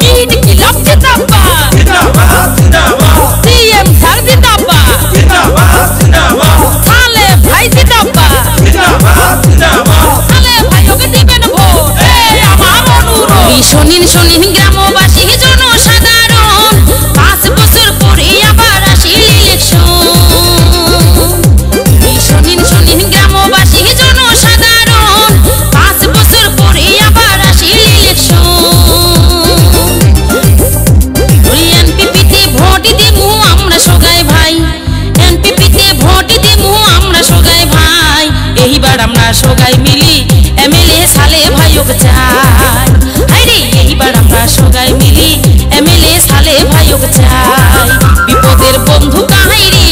ইনকিলাব জিন্দাবাদ জিন্দাবাদ জিন্দাবাদ সিএম স্যার জিন্দাবাদ জিন্দাবাদ জিন্দাবাদ সালে ভাই জিন্দাবাদ জিন্দাবাদ জিন্দাবাদ সালে ভাইকে দিবেন ভোট এই আমার অনুরোধ শুনিন গ্রামবাসী জনসাধারণ 5 বছর পরে আবার আসিল ইলেকশন শুনিন গ্রামবাসী জনসাধারণ 5 বছর পরে আবার আসিল ইলেকশন এনপিপিতে ভোট দিমু আমরা সগাই ভাই এনপিপিতে ভোট দিমু আমরা সগাই ভাই এইবার আমরা সগাই মিলি এমএলএ সালে ভাইক চাই আরে এইবার আমরা সগাই মিলি এমএলএ সালে ভাইক চাই বিপদের বন্ধু কাহাই রে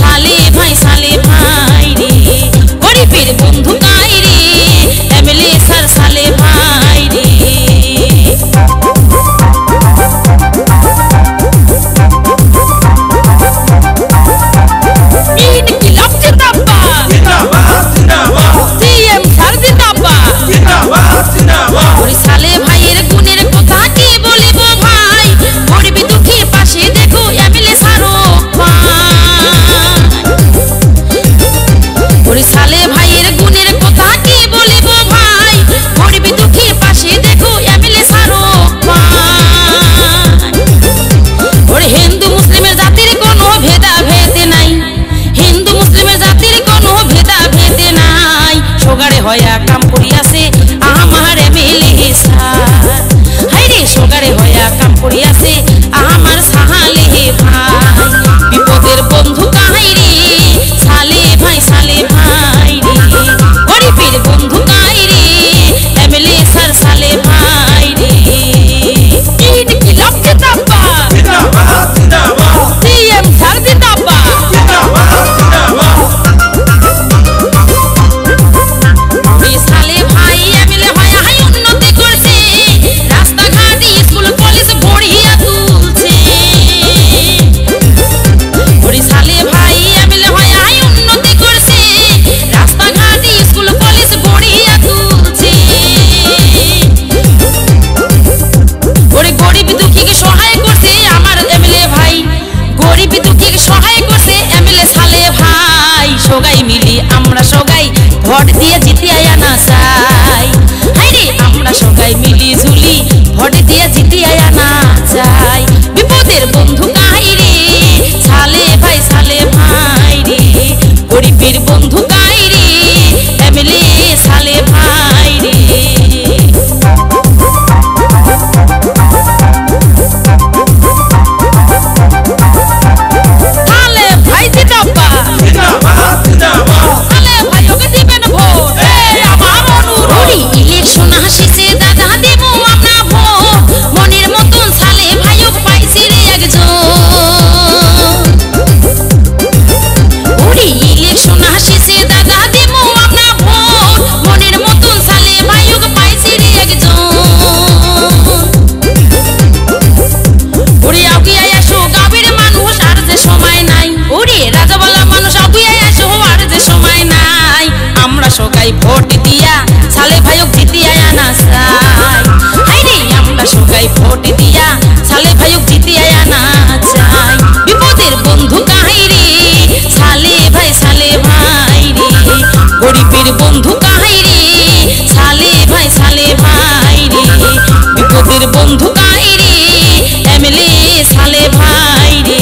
সালে ভাই রে গরিবের বন্ধু কাহাই রে এমএলএ স্যার সালে ভাই রে ইনকিলাব জিন্দাবাদ জিন্দাবাদ জিন্দাবাদ সিএম স্যার জিন্দাবাদ জিন্দাবাদ জিন্দাবাদ ওই সালে ভাইয়ের গুণের কথা কি বলিব ভাই গরিব দুঃখীর পাশে দেখো এমএলএ স্যারও ওই সালে ভাইয়ের গুণের কথা কি বলিব ভাই গরিব দুঃখীর পাশে দেখো এমএলএ স্যারও ওরে হিন্দু মুসলিমের জাতির কোনো ভেদাভেদ নাই হিন্দু মুসলিমের জাতির কোনো ভেদাভেদ নাই সোগাড়ে হয়া কাম করিয়াছে আমার এমএলএ স্যার হাইরে সোগাড়ে হয়া কাম করিয়াছে আমার সাহালে ভাই বিপদের বন্ধু কাহাই রে সালে ভাই রে গরিবের বন্ধু কাহাই রে এমএলএ স্যার সালে ভাই রে ইনকিলাব জিন্দাবাদ জিন্দাবাদ জিন্দাবাদ সিএম স্যার জিন্দাবাদ জিন্দাবাদ জিন্দাবাদ এই সালে ভাই এমএলএ হয়া হাই উন্নতি করছে রাস্তাঘাট স্কুল কলেজ বড়িয়া তুলছে ওরে সালে ভাই এমএলএ হয়া হাই উন্নতি করছে রাস্তাঘাট স্কুল কলেজ বড়িয়া তুলছে ওরে গরিব দুঃখীকে সহায় করছে আমার এমএলএ ভাই গরিব দুঃখীকে সহায় করছে এমএলএ সালে ভাই সগাই মিলি আমরা সগাই ভোট দিয়ে জিতিয়া আনা চাই হাইরে আমরা সগাই মিলি ঝুলি ভোট দিয়ে জিতিয়া আনা চাই বিপদের বন্ধু কাহাই রে সালে ভাই রে গরিবের বন্ধু কাহাই রে এমএলএ সালে ভাই রে সালে ভাই জিন্দাবাদ জিন্দাবাদ জিন্দাবাদ সালে ভাইকে দিবেন ভোট এই আমার অনুরোধ ইলেকশন আসিছে দাদা দেবো আমরা ভোট মনের মতন সালে ভাইক পাইছি রে একজন ওরে ইলেকশন আসিছে দাদা দেবো আমরা ভোট মনের মতন সালে ভাইক পাইছি রে একজন ওরে আগুয়া আসো গাবের মানুষ আর যে সময় নাই ওরে রাজাবালা মানুষ আগুয়া আসো আর যে সময় নাই আমরা সবাই ভোট দিয়া সালে ভাইক জিতিয়া আনা চাই হাইরে আমরা সবাই ভোট দিয়া সালে ভাইক জিতিয়া আনা চাই বিপদের বন্ধু কাহাই রে সালে ভাই রে গরিবের বন্ধু কাহাই রে সালে ভাই রে বিপদের বন্ধু কাহাই রে এমএলএ সালে ভাই রে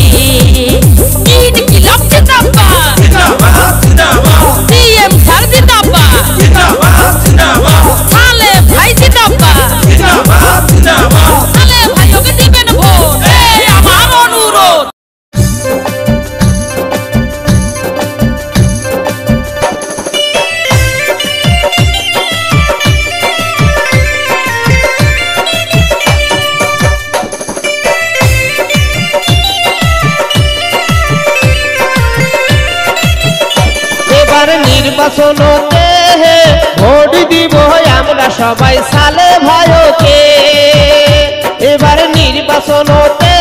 ইনকিলাব জিন্দাবাদ জিন্দাবাদ জিন্দাবাদ সিএম স্যার জিন্দাবাদ জিন্দাবাদ জিন্দাবাদ সালে ভাই জিন্দাবাদ জিন্দাবাদ জিন্দাবাদ সালে ভাইকে দিবেন ভোট এই আমার অনুরোধ এবার নির্বাচনতে ভোট দিব আমরা সবাই সালে ভাইকে এবার নির্বাচনতে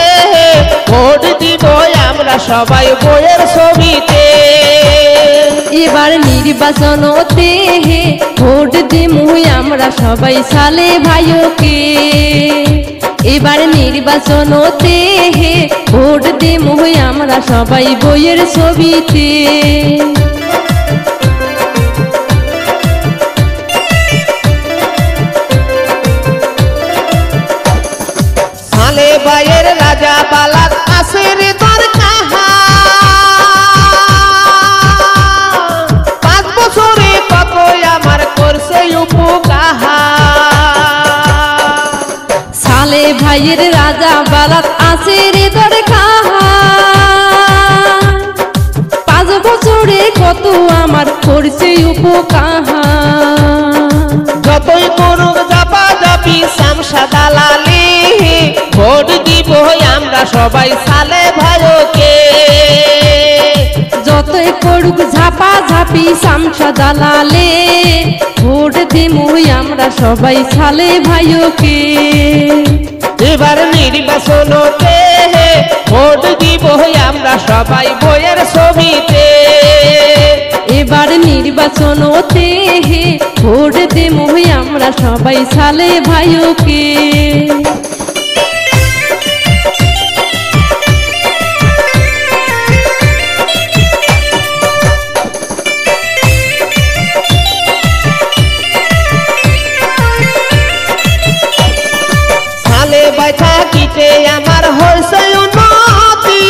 ভোট দিব আমরা সবাই বইয়ের ছবিতে এবার নির্বাচনতে ভোট দিমু আমরা সবাই সালে ভাইকে এবার নির্বাচনতে ভোট দেবো আমরা সবাই বইয়ের ছবিতে। সালে ভাইয়ের রাজা বালাত আছে রে তোর কাহা, 5 বছরে কত আমার করছে উপকার। সালে ভাইয়ের রাজা বালাত আছে রে তোর কাহা, 5 বছরে কত আমার করছে উপকার। যতই করুক জাপা জাপি সামসা দালালি, ভোট দিব আমরা সবাই সালে ভাইকে। যতই করুক ঝাপা ঝাপি সামসা দালালে, ভোট দেবো আমরা সবাই সালে ভাইকে। এবার নির্বাচনতে ভোট দিব আমরা সবাই বইয়ের ছবিতে। এবার নির্বাচনতে ভোট দেবো আমরা সবাই সালে ভাইকে। সালে বাইথা কিতে আমার হয়েছে উন্নতি,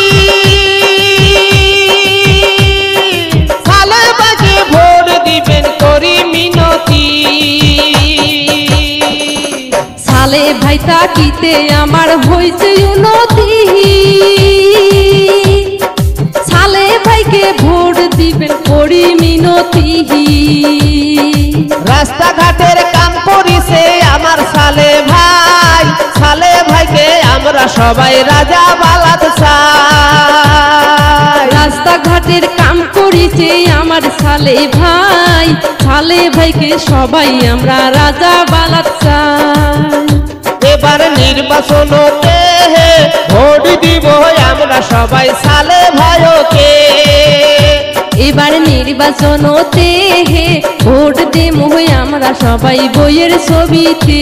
সালে বাজে ভোট দিবেন করি মিনতি। সালে ভাই তাকিতে আমার হয়েছে উন্নতি, সালে ভাইকে ভোট দিবেন করি মিনতি। রাস্তাঘাটের কাম করিছে আমার সালে ভাই, সালে ভাইকে আমরা সবাই রাজা বালাত চাই। রাস্তাঘাটের কাম করেছে আমার সালে ভাই, সালে ভাইকে সবাই আমরা রাজা বালাত চাই। এবার নির্বাচনতে ভোট দিব আমরা সবাই সালে ভাইকে। এবার নির্বাচনতে ভোট দেবো আমরা সবাই বইয়ের ছবিতে।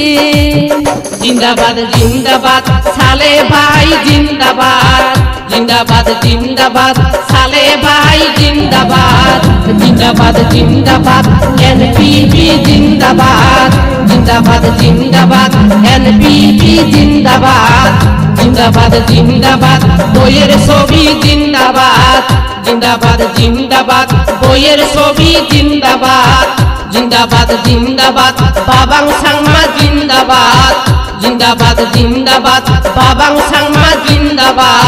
জিন্দাবাদ জিন্দাবাদ সালে ভাই জিন্দাবাদ, জিন্দাবাদ জিন্দাবাদ সালে ভাই জিন্দাবাদ, জিন্দাবাদ জিন্দাবাদ এনপিপি জিন্দাবাদ, জিন্দাবাদ জিন্দাবাদ এনপিপি জিন্দাবাদ, জিন্দাবাদ জিন্দাবাদ বইয়ের ছবি জিন্দাবাদ, জিন্দাবাদ জিন্দাবাদ বইয়ের ছবি জিন্দাবাদ, জিন্দাবাদ জিন্দাবাদ বাবাং সাংমা জিন্দাবাদ, জিন্দাবাদ জিন্দাবাদ বাবাং সাংমা জিন্দাবাদ।